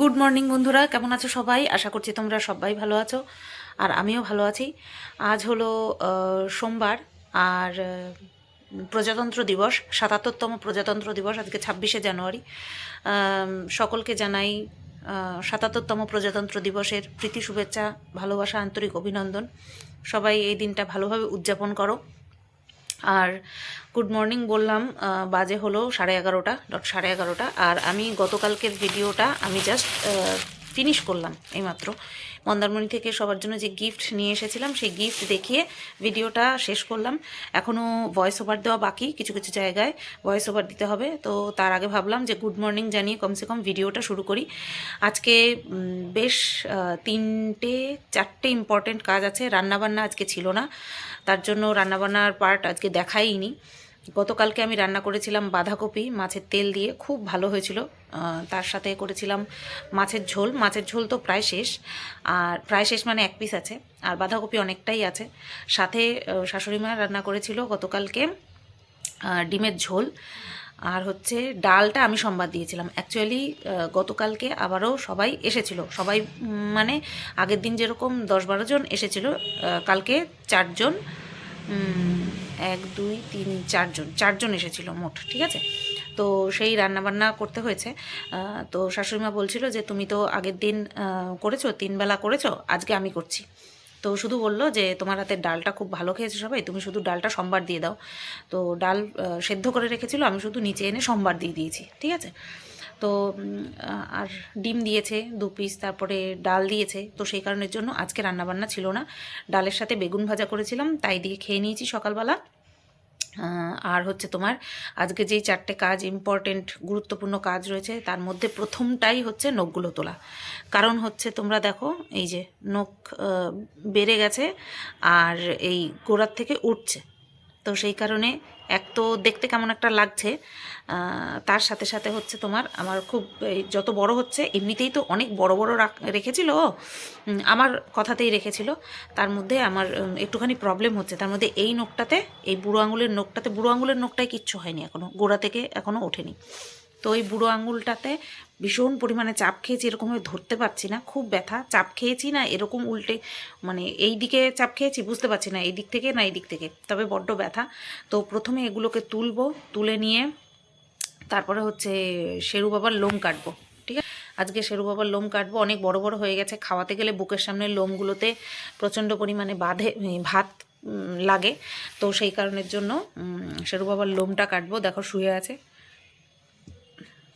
Good morning বন্ধুরা, কেমন আছো সবাই? আশা করছি তোমরা সবাই ভালো আছো, আর আমিও ভালো আছি। আজ হলো সোমবার, আর প্রজাতন্ত্র দিবস, ৭৭তম প্রজাতন্ত্র দিবস, আজকে ২৬শে জানুয়ারি। সকলকে জানাই ৭৭তম প্রজাতন্ত্র দিবসের প্রীতি শুভেচ্ছা, ভালোবাসা, আন্তরিক অভিনন্দন। সবাই এই দিনটা ভালোভাবে উদযাপন করো। আর গুড মর্নিং বললাম, বাজে হলো 11:30 আর আমি গতকালকের ভিডিওটা আমি জাস্ট ফিনিশ করলাম এইমাত্র। মন্দারমণি থেকে সবার জন্য যে গিফট নিয়ে এসেছিলাম সেই গিফট দেখিয়ে ভিডিওটা শেষ করলাম। এখনও ভয়েস ওভার দেওয়া বাকি, কিছু কিছু জায়গায় ভয়েস ওভার দিতে হবে। তো তার আগে ভাবলাম যে গুড মর্নিং জানিয়ে কমসে কম ভিডিওটা শুরু করি। আজকে বেশ 3-4টে ইম্পর্টেন্ট কাজ আছে। রান্নাবান্না আজকে ছিল না, তার জন্য রান্নাবান্নার পার্ট আজকে দেখাইনি। গতকালকে আমি রান্না করেছিলাম বাঁধাকপি মাছের তেল দিয়ে, খুব ভালো হয়েছিল। তার সাথে করেছিলাম মাছের ঝোল। মাছের ঝোল তো প্রায় শেষ, আর প্রায় শেষ মানে 1 পিস আছে, আর বাঁধাকপি অনেকটাই আছে। সাথে শাশুড়িমা রান্না করেছিল গতকালকে ডিমের ঝোল, আর হচ্ছে ডালটা আমি সোমবার দিয়েছিলাম। অ্যাকচুয়ালি গতকালকে আবারও সবাই এসেছিল, সবাই মানে আগের দিন যেরকম 10-12 জন এসেছিল, কালকে 4 জন, 1 2 3 4 জন, 4 জন এসেছিল মোট, ঠিক আছে। তো সেই রান্নাবান্না করতে হয়েছে। তো শাশুড়িমা বলছিল যে তুমি তো আগের দিন করেছো, 3 বেলা করেছো, আজকে আমি করছি। তো শুধু বললো যে তোমার হাতের ডালটা খুব ভালো খেয়েছে সবাই, তুমি শুধু ডালটা সোমবার দিয়ে দাও। তো ডাল সেদ্ধ করে রেখেছিল, আমি শুধু নিচে এনে সোমবার দিয়ে দিয়েছি, ঠিক আছে। তো আর ডিম দিয়েছে 2 পিস, তারপরে ডাল দিয়েছে। তো সেই কারণের জন্য আজকে রান্নাবান্না ছিল না। ডালের সাথে বেগুন ভাজা করেছিলাম, তাই দিয়ে খেয়ে নিয়েছি সকালবেলা। আর হচ্ছে তোমার আজকে যেই 4টে কাজ, ইম্পর্টেন্ট গুরুত্বপূর্ণ কাজ রয়েছে, তার মধ্যে প্রথমটাই হচ্ছে নখগুলো তোলা। কারণ হচ্ছে তোমরা দেখো, এই যে নখ বেড়ে গেছে আর এই গোড়ার থেকে উঠছে। তো সেই কারণে এক তো দেখতে কেমন একটা লাগছে, তার সাথে সাথে হচ্ছে তোমার আমার খুব যত বড় হচ্ছে, এমনিতেই তো অনেক বড় বড় রেখেছিল আমার কথাতেই রেখেছিল, তার মধ্যে আমার একটুখানি প্রবলেম হচ্ছে। তার মধ্যে এই নখটাতে, এই বুড়ো আঙুলের নখটাতে, বুড়ো আঙুলের নখটায় কিচ্ছু হয়নি এখনও, গোড়া থেকে এখনও ওঠেনি। তো ওই বুড়ো আঙুলটাতে ভীষণ পরিমাণে চাপ খেয়েছি, এরকমভাবে ধরতে পারছি না, খুব ব্যথা। চাপ খেয়েছি না এরকম উল্টে, মানে এই দিকে চাপ খেয়েছি বুঝতে পারছি না এই দিক থেকে না এই দিক থেকে, তবে বড্ড ব্যথা। তো প্রথমে এগুলোকে তুলবো, তুলে নিয়ে তারপরে হচ্ছে শেরু বাবার লোম কাটবো, ঠিক আছে। আজকে শেরু বাবার লোম কাটবো, অনেক বড় বড় হয়ে গেছে, খাওয়াতে গেলে বুকের সামনে লোমগুলোতে প্রচণ্ড পরিমাণে ভাত লাগে। তো সেই কারণের জন্য শেরু বাবার লোমটা কাটবো। দেখো শুয়ে আছে,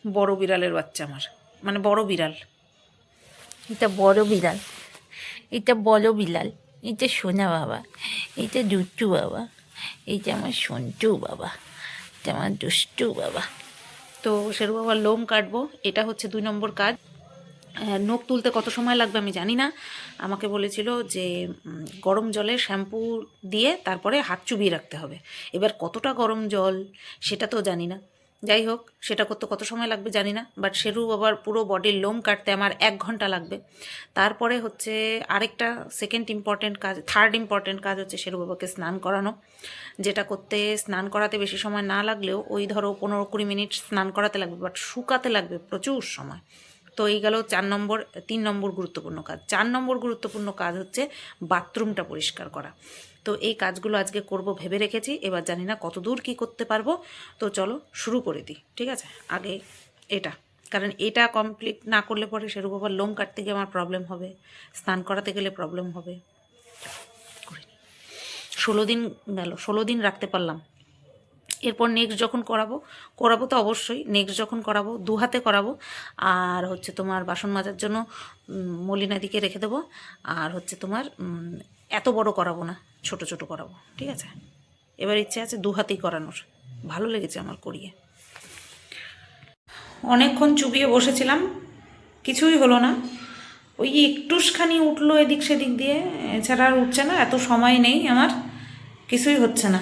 বড় বিড়ালের বাচ্চা আমার, মানে বড় বিড়াল। এটা বড় বিড়াল, এটা বড় বিড়াল, এটা সোনা বাবা, এটা দুষ্টু বাবা, এটা আমার সন্টু বাবা, এটা আমার দুষ্টু বাবা। তো শেরু বাবার লোম কাটবো, এটা হচ্ছে 2 নম্বর কাজ। নখ তুলতে কত সময় লাগবে আমি জানি না। আমাকে বলেছিল যে গরম জলে শ্যাম্পু দিয়ে তারপরে হাত চুবিয়ে রাখতে হবে। এবার কতটা গরম জল সেটা তো জানি না, যাই হোক সেটা করতে কত সময় লাগবে জানি না। বাট শেরু বাবার পুরো বডির লোম কাটতে আমার 1 ঘন্টা লাগবে। তারপরে হচ্ছে আরেকটা থার্ড ইম্পর্টেন্ট কাজ হচ্ছে শেরু বাবাকে স্নান করানো, যেটা করতে স্নান করাতে বেশি সময় না লাগলেও ওই ধরো 15-20 মিনিট স্নান করাতে লাগবে, বাট শুকাতে লাগবে প্রচুর সময়। তো এই গেল 3 নম্বর গুরুত্বপূর্ণ কাজ। 4 নম্বর গুরুত্বপূর্ণ কাজ হচ্ছে বাথরুমটা পরিষ্কার করা। তো এই কাজগুলো আজকে করব ভেবে রেখেছি, এবার জানি না কত দূর কী করতে পারবো। তো চলো শুরু করে দিই, ঠিক আছে। আগে এটা, কারণ এটা কমপ্লিট না করলে পরে শেরু বাবার লোম কাটতে গিয়ে আমার প্রবলেম হবে, স্নান করাতে গেলে প্রবলেম হবে। 16 দিন গেল, 16 দিন রাখতে পারলাম। এরপর নেক্সট যখন করাবো তো অবশ্যই, নেক্সট যখন করাবো 2 হাতে করাবো। আর হচ্ছে তোমার বাসন মাজার জন্য মলিনাদিকে রেখে দেবো। আর হচ্ছে তোমার এত বড় করাবো না, ছোট ছোট করাবো, ঠিক আছে। এবার ইচ্ছে আছে 2 হাতেই করানোর, ভালো লেগেছে আমার করিয়ে। অনেকক্ষণ চুবিয়ে বসেছিলাম, কিছুই হলো না। ওই একটুখানি উঠলো এদিক সেদিক দিয়ে, এছাড়া আর উঠছে না। এত সময় নেই আমার, কিছুই হচ্ছে না,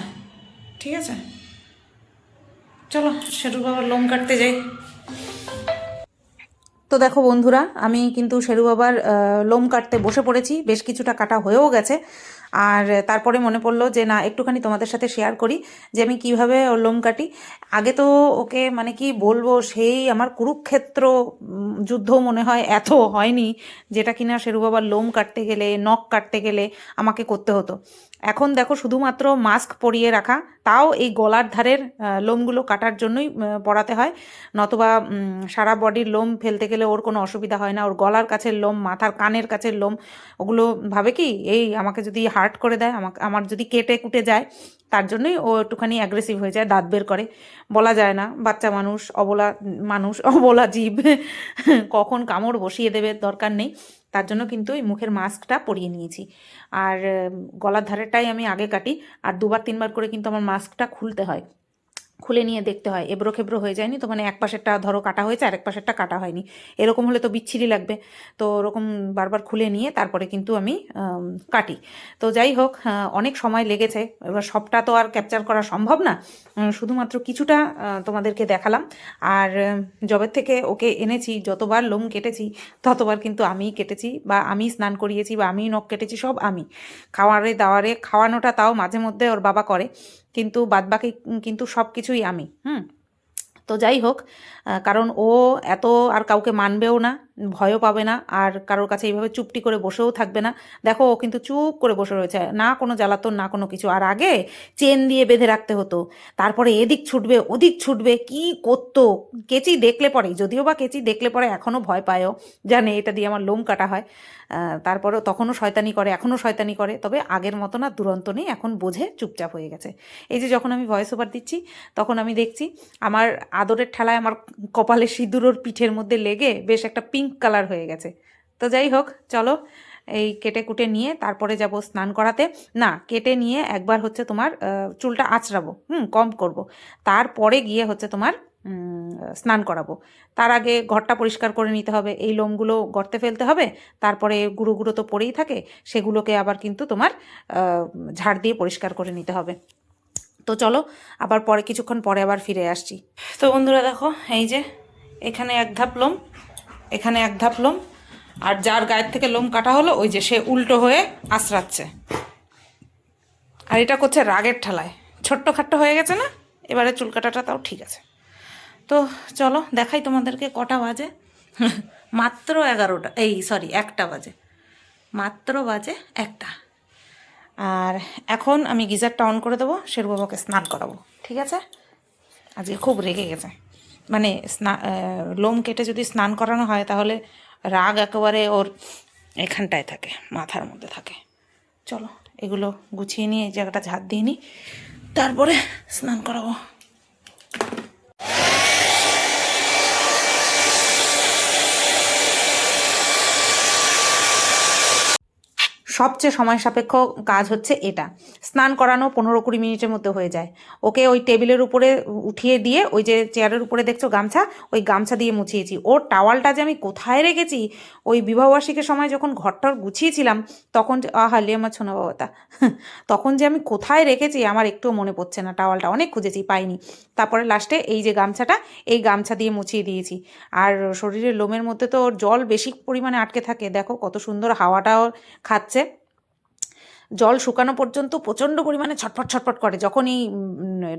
ঠিক আছে। চলো শেরু বাবার লোম কাটতে যাই। তো দেখো বন্ধুরা, আমি কিন্তু শেরু বাবার লোম কাটতে বসে পড়েছি, বেশ কিছুটা কাটা হয়েও গেছে। আর তারপরে মনে পড়লো যে না একটুখানি তোমাদের সাথে শেয়ার করি যে আমি কিভাবে ওর লোম কাটি। আগে তো ওকে মানে কি বলবো, সেই আমার কুরুক্ষেত্র যুদ্ধ মনে হয় এত হয়নি, যেটা কিনা শেরু বাবার লোম কাটতে গেলে, নখ কাটতে গেলে আমাকে করতে হতো। এখন দেখো শুধুমাত্র মাস্ক পরিয়ে রাখা, তাও এই গলার ধারের লোমগুলো কাটার জন্যই পরাতে হয়, নতুবা সারা বডির লোম ফেলতে গেলে ওর কোনো অসুবিধা হয় না। ওর গলার কাছের লোম, মাথার কানের কাছের লোম, ওগুলো ভাবে কি এই আমাকে যদি হার্ট করে দেয়, আমার যদি কেটে কুটে যায়, তার জন্যই ও একটুখানি অ্যাগ্রেসিভ হয়ে যায়, দাঁত বের করে। বলা যায় না, বাচ্চা মানুষ, মানুষ অবলা জীব, কখন কামড় বসিয়ে দেবে দরকার নেই। তার জন্য কিন্তু এই মুখের মাস্কটা পরিয়ে নিয়েছি। আর গলার ধারেরটাই আমি আগে কাটি, আর 2-3 বার করে কিন্তু আমার মাস্কটা খুলতে হয়, খুলে নিয়ে দেখতে হয় এবড়ো খেবড়ো হয়ে যায়নি তো, মানে এক পাশেরটা ধরো কাটা হয়েছে আর এক পাশেরটা কাটা হয়নি, এরকম হলে তো বিচ্ছিরি লাগবে। তো ওরকম বারবার খুলে নিয়ে তারপরে কিন্তু আমি কাটি। তো যাই হোক, অনেক সময় লেগেছে, এবার সবটা তো আর ক্যাপচার করা সম্ভব না, শুধুমাত্র কিছুটা তোমাদেরকে দেখালাম। আর জবের থেকে ওকে এনেছি, যতবার লোম কেটেছি ততবার কিন্তু আমিই কেটেছি, বা আমি স্নান করিয়েছি, বা আমিই নখ কেটেছি, সব আমি। দাওয়ারে খাওয়ানোটা তাও মাঝে মধ্যে ওর বাবা করে, কিন্তু বাদবাকি কিন্তু সব কিছুই আমি। তো যাই হোক, কারণ ও এত আর কাউকে মানবেও না, ভয়ও পাবে না, আর কারোর কাছে এইভাবে চুপটি করে বসেও থাকবে না। দেখো ও কিন্তু চুপ করে বসে রয়েছে, না কোনো জ্বালাতন না কোনো কিছু। আর আগে চেন দিয়ে বেঁধে রাখতে হতো, তারপরে এদিক ছুটবে ওদিক ছুটবে, কি করতো। কেচি দেখলে পরে, যদিও বা কেচি দেখলে পরে এখনও ভয় পায়ও, জানে এটা দিয়ে আমার লোম কাটা হয়। তারপরেও তখনও শয়তানি করে, এখনও শয়তানি করে, তবে আগের মতো না, দুরন্ত নেই, এখন বোঝে, চুপচাপ হয়ে গেছে। এই যে যখন আমি ভয়েস ওভার দিচ্ছি, তখন আমি দেখছি আমার আদরের ঠেলায় আমার কপালে সিঁদুর ওর পিঠের মধ্যে লেগে বেশ একটা পিঙ্ক কালার হয়ে গেছে। তো যাই হোক, চলো এই কেটে কুটে নিয়ে তারপরে যাব স্নান করাতে। না, কেটে নিয়ে একবার হচ্ছে তোমার চুলটা আঁচড়াবো, কম করব, তারপরে গিয়ে হচ্ছে তোমার স্নান করাবো। তার আগে ঘরটা পরিষ্কার করে নিতে হবে, এই লোমগুলো গর্তে ফেলতে হবে, তারপরে গুঁড়ো গুঁড়ো তো পড়েই থাকে, সেগুলোকে আবার কিন্তু তোমার ঝাড় দিয়ে পরিষ্কার করে নিতে হবে। তো চলো আবার পরে, কিছুক্ষণ পরে আবার ফিরে আসছি। তো বন্ধুরা দেখো, এই যে এখানে এক ধাপ লোম, এখানে এক ধাপ লোম, আর যার গায়ের থেকে লোম কাটা হলো ওই যে সে উল্টো হয়ে আঁচড়াচ্ছে, আর এটা করছে রাগের ঠেলায়। ছোট্ট খাট্ট হয়ে গেছে না, এবারে চুল কাটাটা তাও ঠিক আছে। তো চলো দেখাই তোমাদেরকে কটা বাজে। মাত্র 11টা, এই সরি 1টা বাজে, মাত্র বাজে 1টা। আর এখন আমি গিজারটা অন করে দেবো, শেরু বাবাকে স্নান করাবো, ঠিক আছে? আজকে খুব রেগে গেছে, মানে লোম কেটে যদি স্নান করানো হয় তাহলে রাগ একেবারে ওর এখানটায় থাকে, মাথার মধ্যে থাকে। চলো এগুলো গুছিয়ে নিয়ে এই জায়গাটা ঝাড় দিয়ে নিই, তারপরে স্নান করাবো। সবচেয়ে সময় সাপেক্ষ কাজ হচ্ছে এটা, স্নান করানো 15-20 মিনিটের মধ্যে হয়ে যায়। ওকে ওই টেবিলের উপরে উঠিয়ে দিয়ে, ওই যে চেয়ারের উপরে দেখছো গামছা, ওই গামছা দিয়ে মুছিয়েছি। ওর টাওয়ালটা যে আমি কোথায় রেখেছি, ওই বিবাহবার্ষিকীর সময় যখন ঘরটার গুছিয়েছিলাম, তখন হালিয়ে আমার ছোনা বাবাটা, তখন যে আমি কোথায় রেখেছি আমার একটুও মনে পড়ছে না। টাওয়ালটা অনেক খুঁজেছি, পাইনি। তারপরে লাস্টে এই যে গামছাটা, এই গামছা দিয়ে মুছিয়ে দিয়েছি। আর শরীরের লোমের মধ্যে তো ওর জল বেশি পরিমাণে আটকে থাকে, দেখো কত সুন্দর হাওয়াটাও খাচ্ছে। জল শুকানো পর্যন্ত প্রচণ্ড পরিমাণে ছটফট ছটফট করে, যখন এই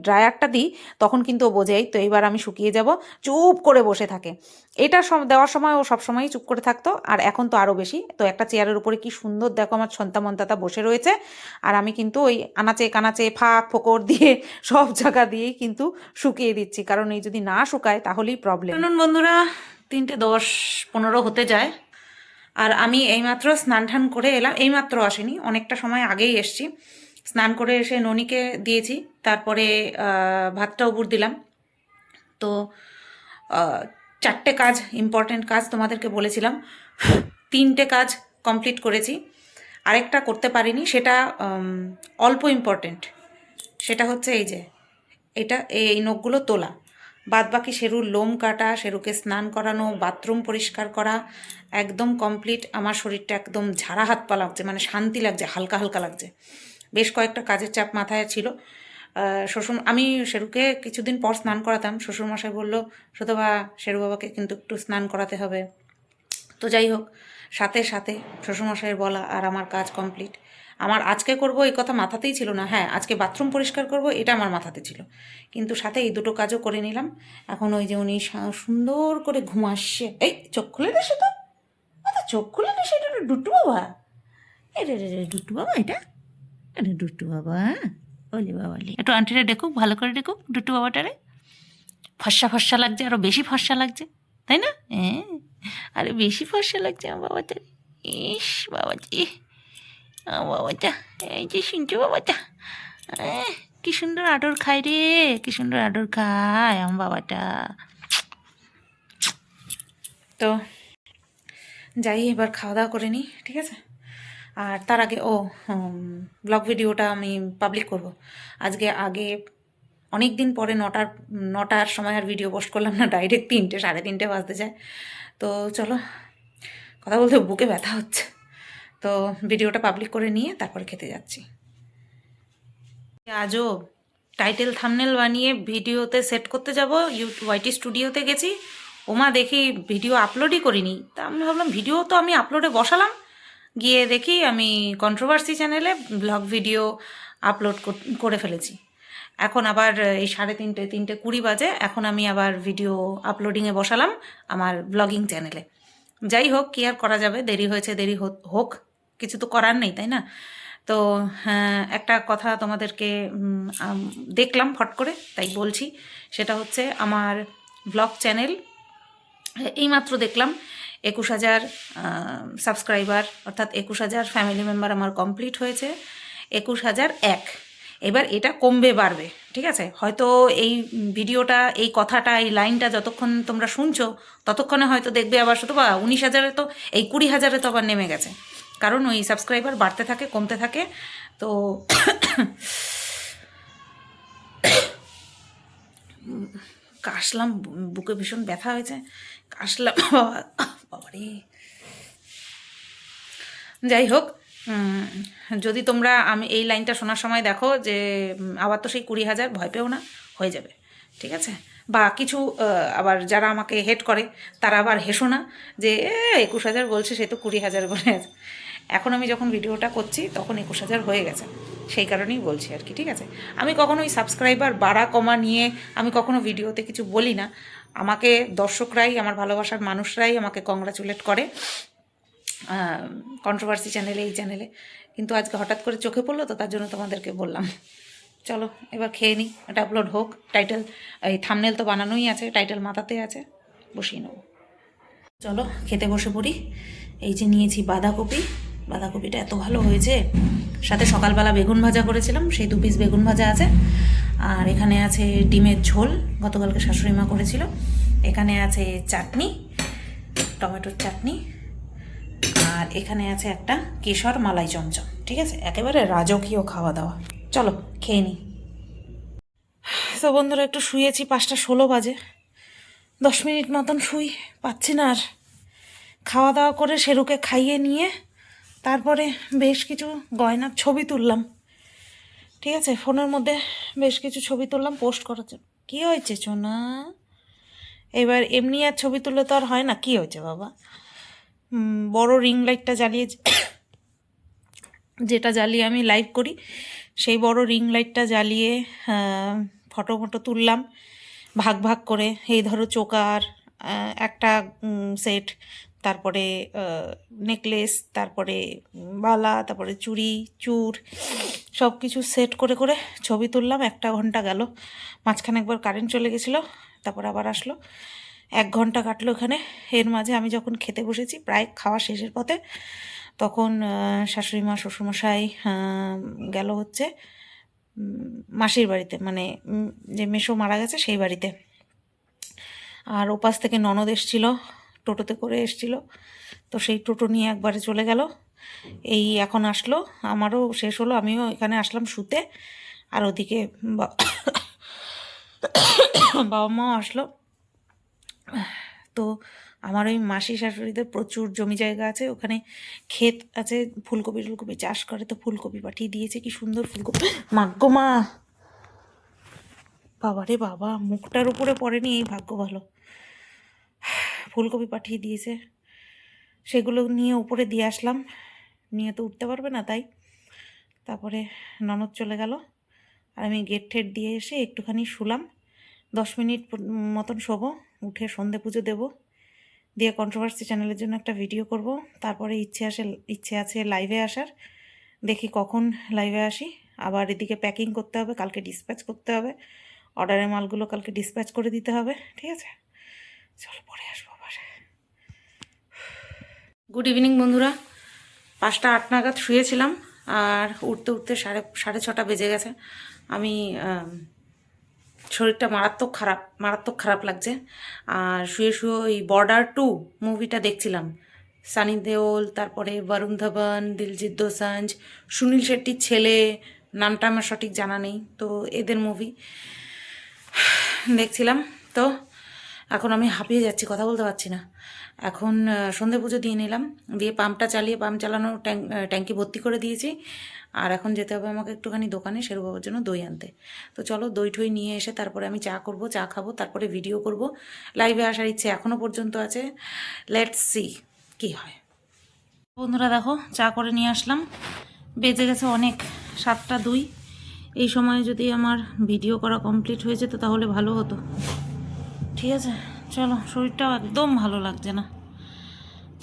ড্রায়ারটা দিই তখন কিন্তু ও বোঝেই তো এবার আমি শুকিয়ে যাব, চুপ করে বসে থাকে। এটা দেওয়ার সময় ও সবসময়ই চুপ করে থাকতো, আর এখন তো আরও বেশি। তো একটা চেয়ারের উপরে কি সুন্দর দেখো আমার ছন্তামন্তাতা বসে রয়েছে, আর আমি কিন্তু ওই আনাচে কানাচে ফাঁক ফোকর দিয়ে সব জায়গা দিয়েই কিন্তু শুকিয়ে দিচ্ছি, কারণ এই যদি না শুকায় তাহলেই প্রবলেম। বন্ধুরা 3:10-15 হতে যায়, আর আমি এইমাত্র স্নান টান করে এলাম, এইমাত্র আসেনি, অনেকটা সময় আগেই এসছি। স্নান করে এসে ননিকে দিয়েছি, তারপরে ভাতটা উপর দিলাম। তো 4টে কাজ, ইম্পর্টেন্ট কাজ তোমাদেরকে বলেছিলাম, 3টে কাজ কমপ্লিট করেছি। আরেকটা করতে পারিনি, সেটা অল্প ইম্পর্টেন্ট, সেটা হচ্ছে এই যে এটা, এই নখগুলো তোলা। বাদ বাকি শেরুর লোম কাটা, শেরুকে স্নান করানো, বাথরুম পরিষ্কার করা একদম কমপ্লিট। আমার শরীরটা একদম ঝাড়া হাত পা লাগছে, মানে শান্তি লাগছে, হালকা হালকা লাগছে। বেশ কয়েকটা কাজের চাপ মাথায় ছিল। আমি শেরুকে কিছুদিন পর স্নান করাতাম, শ্বশুরমশাই বললো শোধবা শেরু বাবাকে কিন্তু একটু স্নান করাতে হবে। তো যাই হোক, সাথে সাথে শ্বশুরমশাইয়ের বলা আর আমার কাজ কমপ্লিট। আমার আজকে করব এই কথা মাথাতেই ছিল না। হ্যাঁ, আজকে বাথরুম পরিষ্কার করব এটা আমার মাথাতে ছিল, কিন্তু সাথে এই দুটো কাজও করে নিলাম। এখন ওই যে উনি সুন্দর করে ঘুম আসছে। এই চোখ খুলে দিছে তো, চোখ খুলে দিছে, এটা ডুট্টু বাবা, এটা ডুট্টু বাবা, এটা ডুট্টু বাবা। ওলে বাবা, একটু আন্টিরা দেখুক, ভালো করে দেখুক ডুট্টু বাবাটারে। ফর্সা ফর্সা লাগছে, আরো বেশি ফর্সা লাগছে, তাই না? হ্যাঁ, আরে বেশি ফর্সা লাগছে আমার বাবাটারে। ইস বাবাজি, আমার বাবাটা, এই যে শুনছো বাবাটা, কি সুন্দর আদর খায় রে, কি সুন্দর আদর খায় আমার বাবাটা। তো যাই, এবার খাওয়া দাওয়া করে নিই, ঠিক আছে? আর তার আগে ব্লগ ভিডিওটা আমি পাবলিক করব আজকে। আগে অনেক দিন পরে নটার সময় আর ভিডিও পোস্ট করলাম না, ডাইরেক্ট 3টে 3:30 বাজতে যায়। তো চলো, কথা বলতে বুকে ব্যথা হচ্ছে, তো ভিডিওটা পাবলিক করে নিয়ে তারপরে খেতে যাচ্ছি। আজও টাইটেল থাম্বনেল বানিয়ে ভিডিওতে সেট করতে যাব, ওয়াইটি স্টুডিওতে গেছি, ওমা দেখি ভিডিও আপলোডই করিনি। তা আমি ভাবলাম ভিডিও তো আমি আপলোডে বসালাম, গিয়ে দেখি আমি কন্ট্রোভার্সি চ্যানেলে ব্লগ ভিডিও আপলোড করে ফেলেছি। এখন আবার এই 3:30 বাজে, এখন আমি আবার ভিডিও আপলোডিংয়ে বসালাম আমার ব্লগিং চ্যানেলে। যাই হোক, কি আর করা যাবে, দেরি হয়েছে, দেরি হোক, কিছু তো করার নেই, তাই না? তো হ্যাঁ, একটা কথা তোমাদেরকে দেখলাম ফট করে, তাই বলছি। সেটা হচ্ছে আমার ব্লগ চ্যানেল এইমাত্র দেখলাম 21,000 সাবস্ক্রাইবার, অর্থাৎ 21,000 ফ্যামিলি মেম্বার আমার কমপ্লিট হয়েছে। 21,001। এবার এটা কমবে বাড়বে, ঠিক আছে? হয়তো এই ভিডিওটা, এই কথাটা, এই লাইনটা যতক্ষণ তোমরা শুনছো ততক্ষণে হয়তো দেখবে আবার শুধু 19,000-এ, তো এই 20,000-এ তো আবার নেমে গেছে, কারণ ওই সাবস্ক্রাইবার বাড়তে থাকে কমতে থাকে। তো কাশলাম, বুকে ভীষণ ব্যথা হয়েছে, কাশলাম বাবারে। যাই হোক, যদি তোমরা আমি এই লাইনটা শোনার সময় দেখো যে আবার তো সেই 20,000, ভয় পেও না, হয়ে যাবে, ঠিক আছে? বা কিছু আবার যারা আমাকে হেট করে তারা আবার হেসো না যে 21,000 বলছে, সে তো 20,000 বলে আছে। এখন আমি যখন ভিডিওটা করছি তখন 21,000 হয়ে গেছে, সেই কারণেই বলছি আর কি, ঠিক আছে? আমি কখনো ওই সাবস্ক্রাইবার বাড়া কমা নিয়ে আমি কখনো ভিডিওতে কিছু বলি না। আমাকে দর্শকরাই, আমার ভালোবাসার মানুষরাই আমাকে কংগ্রাচুলেট করে কন্ট্রোভার্সি চ্যানেলে, এই চ্যানেলে। কিন্তু আজকে হঠাৎ করে চোখে পড়লো, তো তার জন্য তোমাদেরকে বললাম। চলো এবার খেয়ে নিই, এটা আপলোড হোক। টাইটেল, এই থাম্বনেল তো বানানোই আছে, টাইটেল মাথাতে আছে, বসিয়ে নেব। চলো খেতে বসে পড়ি। এই যে নিয়েছি বাঁধাকপি, বাঁধাকপিটা এত ভালো হয়েছে, সাথে সকালবেলা বেগুন ভাজা করেছিলাম, সেই 2 পিস বেগুন ভাজা আছে। আর এখানে আছে ডিমের ঝোল, গতকালকে শাশুড়ি মা করেছিল। এখানে আছে চাটনি, টমেটোর চাটনি। আর এখানে আছে একটা কেশর মালাই চমচম, ঠিক আছে? একেবারে রাজকীয় খাওয়া দাওয়া। চলো খেয়ে নিই। তো বন্ধুরা, একটু শুয়েছি, 5:16 বাজে, 10 মিনিট মতন শুই, পাচ্ছি না আর। খাওয়া দাওয়া করে শেরুকে খাইয়ে নিয়ে তারপরে বেশ কিছু গয়নার ছবি তুললাম, ঠিক আছে? ফোনের মধ্যে বেশ কিছু ছবি তুললাম পোস্ট করার জন্য। কী হয়েছে সোনা? এবার এমনি আর ছবি তুললে তো আর হয় না। কী হয়েছে বাবা? বড় রিং লাইটটা জ্বালিয়ে, যেটা জ্বালিয়ে আমি লাইভ করি, সেই বড় রিং লাইটটা জ্বালিয়ে ফটো ফটো তুললাম ভাগ ভাগ করে। এই ধরো চোকার একটা সেট, তারপরে নেকলেস, তারপরে বালা, তারপরে চুড়ি, চূড়, সব কিছু সেট করে করে ছবি তুললাম। 1 ঘন্টা গেল, মাঝখানে একবার কারেন্ট চলে গেছিলো, তারপর আবার আসলো। 1 ঘন্টা কাটলো এখানে। এর মাঝে আমি যখন খেতে বসেছি, প্রায় খাওয়া শেষের পথে, তখন শাশুড়ি মা, শ্বশুরমশাই গেল হচ্ছে মাসির বাড়িতে, মানে যে মেসো মারা গেছে সেই বাড়িতে। আর ওপাশ থেকে ননদ এসছিল, টোটোতে করে এসছিল, তো সেই টোটো নিয়ে একবারে চলে গেল। এই এখন আসলো, আমারও শেষ হলো, আমিও এখানে আসলাম শুতে। আর ওদিকে বাবা মাও আসলো। তো আমার ওই মাসি শাশুড়িদের প্রচুর জমি জায়গা আছে, ওখানে ক্ষেত আছে, ফুলকপি টুলকপি চাষ করে, তো ফুলকপি পাঠিয়ে দিয়েছে। কি সুন্দর ফুলকপি, মাগ্গো মা, বাবারে বাবা, মুখটার উপরে পড়েনি, এই ভাগ্য ভালো। ফুলকপি পাঠিয়ে দিয়েছে, সেগুলো নিয়ে উপরে দিয়ে আসলাম। নিয়ে তো উঠতে পারবে না, তাই তারপরে ননদ চলে গেল, আর আমি গেট ঠেট দিয়ে এসে একটুখানি শুলাম, 10 মিনিট মতন শোবো, উঠে সন্ধে পুজো দেবো, দিয়ে কন্ট্রোভার্সি চ্যানেলের জন্য একটা ভিডিও করব। তারপরে ইচ্ছে আছে লাইভে আসার, দেখি কখন লাইভে আসি। আবার এদিকে প্যাকিং করতে হবে, কালকে ডিসপ্যাচ করতে হবে, অর্ডারের মালগুলো কালকে ডিসপ্যাচ করে দিতে হবে, ঠিক আছে? চলো পরে আসবো আবার। গুড ইভিনিং বন্ধুরা, 5টা 8 নাগাদ শুয়েছিলাম, আর উঠতে উঠতে সাড়ে ছটা বেজে গেছে। আমি শরীরটা মারাত্মক খারাপ লাগছে। আর শুয়ে শুয়ে ওই বর্ডার 2 মুভিটা দেখছিলাম। সানি দেওল, তারপরে বরুণ ধবন, দিলজিৎ দোসাঞ্জ, সুনীল শেট্টির ছেলে, নামটা আমার সঠিক জানা নেই, তো এদের মুভি দেখছিলাম। তো এখন আমি হাঁপিয়ে যাচ্ছি, কথা বলতে পারছি না। এখন সন্ধে পুজো দিয়ে নিলাম, দিয়ে পাম্পটা চালিয়ে পাম্প চালানোর ট্যাঙ্কি ভর্তি করে দিয়েছি। আর এখন যেতে হবে আমাকে একটুখানি দোকানে শেরু বাবার জন্য দই আনতে। তো চলো দই ঠই নিয়ে এসে তারপরে আমি চা করব, চা খাবো, তারপরে ভিডিও করব। লাইভে আসার ইচ্ছে এখনও পর্যন্ত আছে, লেটস সি কি হয়। বন্ধুরা দেখো, চা করে নিয়ে আসলাম, বেজে গেছে অনেক, 7টা 2। এই সময় যদি আমার ভিডিও করা কমপ্লিট হয়ে যেত তাহলে ভালো হতো, ঠিক আছে? চলো, শরীরটাও একদম ভালো লাগছে না,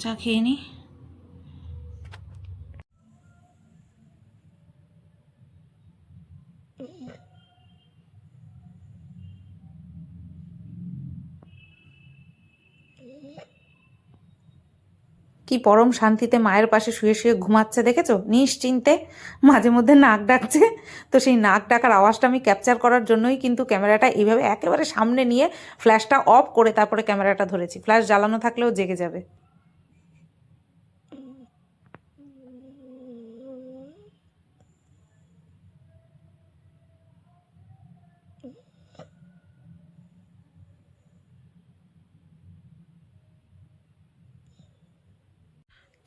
চা খেয়ে নিই। কি পরম শান্তিতে মায়ের পাশে শুয়ে শুয়ে ঘুমাচ্ছে দেখেছো, নিশ্চিন্তে। মাঝে মধ্যে নাক ডাকছে, তো সেই নাক ডাকার আওয়াজটা আমি ক্যাপচার করার জন্যই কিন্তু ক্যামেরাটা এইভাবে একেবারে সামনে নিয়ে ফ্ল্যাশটা অফ করে তারপরে ক্যামেরাটা ধরেছি। ফ্ল্যাশ জ্বালানো থাকলেও জেগে যাবে।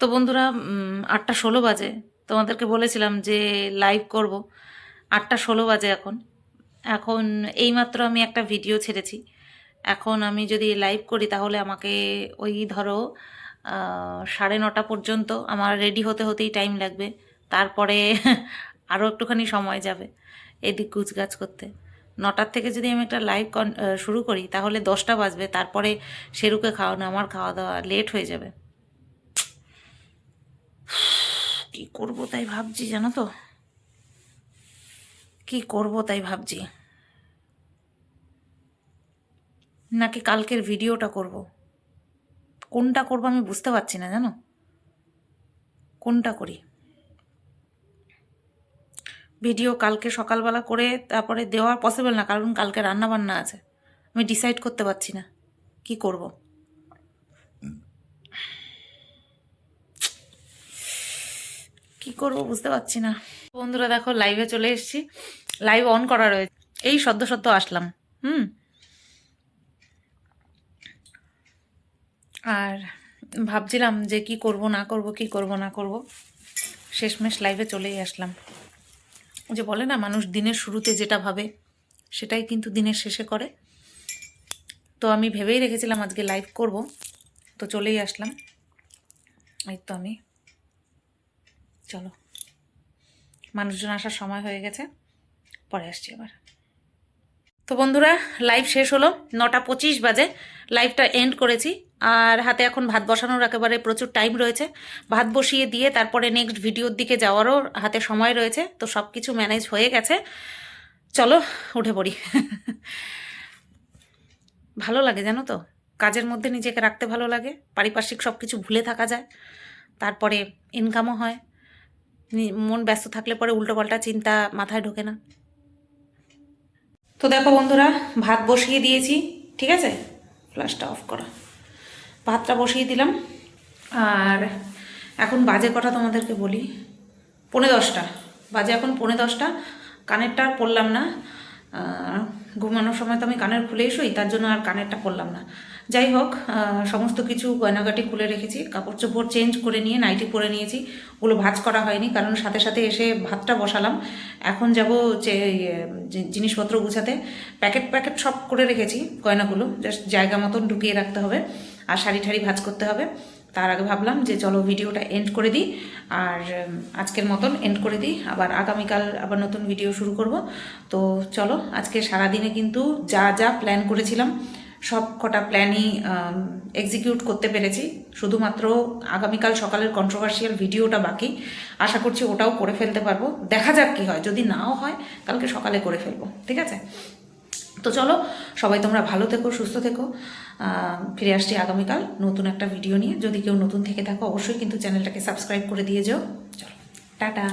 তো বন্ধুরা, 8টা 16 বাজে, তোমাদেরকে বলেছিলাম যে লাইভ করব। 8টা 16 বাজে এখন। এখন এইমাত্র আমি একটা ভিডিও ছেড়েছি। এখন আমি যদি লাইভ করি তাহলে আমাকে ওই ধরো 9:30 পর্যন্ত আমার রেডি হতে হতেই টাইম লাগবে। তারপরে আরও একটুখানি সময় যাবে এদিক গুছগাছ করতে। 9টার থেকে যদি আমি একটা লাইভ শুরু করি তাহলে 10টা বাজবে, তারপরে শেরুকে খাওয়ানো, আমার খাওয়া দাওয়া লেট হয়ে যাবে। কি করব তাই ভাবছি, জানো তো, কি করব তাই ভাবছি। নাকি কালকের ভিডিওটা করব, কোনটা করব আমি বুঝতে পারছি না, জানো, কোনটা করি। ভিডিও কালকে সকালবেলা করে তারপরে দেওয়া পসিবল না, কারণ কালকে রান্না বান্না আছে। আমি ডিসাইড করতে পারছি না কি করব। কি করব বুঝতে পারছি না। বন্ধুরা দেখো, লাইভে চলে এসেছি, লাইভ অন করা রয়েছে, এই সদ্য সদ্য আসলাম। আর ভাবছিলাম যে কি করব না করব, কি করব না করব, শেষমেশ লাইভে চলেই আসলাম। যে বলে না, মানুষ দিনের শুরুতে যেটা ভাবে সেটাই কিন্তু দিনের শেষে করে। তো আমি ভেবেই রেখেছিলাম আজকে লাইভ করব, তো চলেই আসলাম। এই তো আমি, চলো, মানুষজন আসার সময় হয়ে গেছে, পরে আসছি আবার। তো বন্ধুরা, লাইভ শেষ হলো, 9টা 25 বাজে লাইভটা এন্ড করেছি। আর হাতে এখন ভাত বসানোর একেবারে প্রচুর টাইম রয়েছে। ভাত বসিয়ে দিয়ে তারপরে নেক্সট ভিডিওর দিকে যাওয়ারও হাতে সময় রয়েছে। তো সব কিছু ম্যানেজ হয়ে গেছে, চলো উঠে পড়ি। ভালো লাগে জানো তো, কাজের মধ্যে নিজেকে রাখতে ভালো লাগে, পারিপার্শ্বিক সব কিছু ভুলে থাকা যায়, তারপরে ইনকামও হয়। মন ব্যস্ত থাকলে পরে উল্টোপাল্টা চিন্তা মাথায় ঢোকে না। তো দেখো বন্ধুরা, ভাত বসিয়ে দিয়েছি, ঠিক আছে? ফ্ল্যাশটা অফ করা, ভাতটা বসিয়ে দিলাম। আর এখন বাজে কটা তোমাদেরকে বলি, 9:45 বাজে, এখন 9:45। কানেরটা আর পরলাম না, ঘুমানোর সময় তো আমি কানের খুলেই শুই, তার জন্য আর কানেরটা পরলাম না। যাই হোক, সমস্ত কিছু গয়নাগাটি খুলে রেখেছি, কাপড় চোপড় চেঞ্জ করে নিয়ে নাইটি পরে নিয়েছি। ওগুলো ভাঁজ করা হয়নি, কারণ সাথে সাথে এসে ভাতটা বসালাম। এখন যাব যে জিনিসপত্র গুছাতে, প্যাকেট সব করে রেখেছি গয়নাগুলো, জাস্ট জায়গা মতন ঢুকিয়ে রাখতে হবে। আর শাড়ি ঠাড়ি ভাঁজ করতে হবে। তার আগে ভাবলাম যে চলো ভিডিওটা এন্ড করে দিই, আর আজকের মতন এন্ড করে দিই, আবার আগামীকাল আবার নতুন ভিডিও শুরু করব। তো চলো, আজকে সারাদিনে কিন্তু যা যা প্ল্যান করেছিলাম সব কটা প্ল্যানই এক্সিকিউট করতে পেরেছি। শুধুমাত্র আগামীকাল সকালের কন্ট্রোভার্সিয়াল ভিডিওটা বাকি, আশা করছি ওটাও করে ফেলতে পারবো। দেখা যাক কী হয়, যদি নাও হয় কালকে সকালে করে ফেলবো, ঠিক আছে? তো চলো, সবাই তোমরা ভালো থেকো, সুস্থ থেকো। ফিরে আসছি আগামীকাল নতুন একটা ভিডিও নিয়ে। যদি কেউ নতুন থেকে থাকো অবশ্যই কিন্তু চ্যানেলটাকে সাবস্ক্রাইব করে দিয়ে যাও। চলো, টাটা।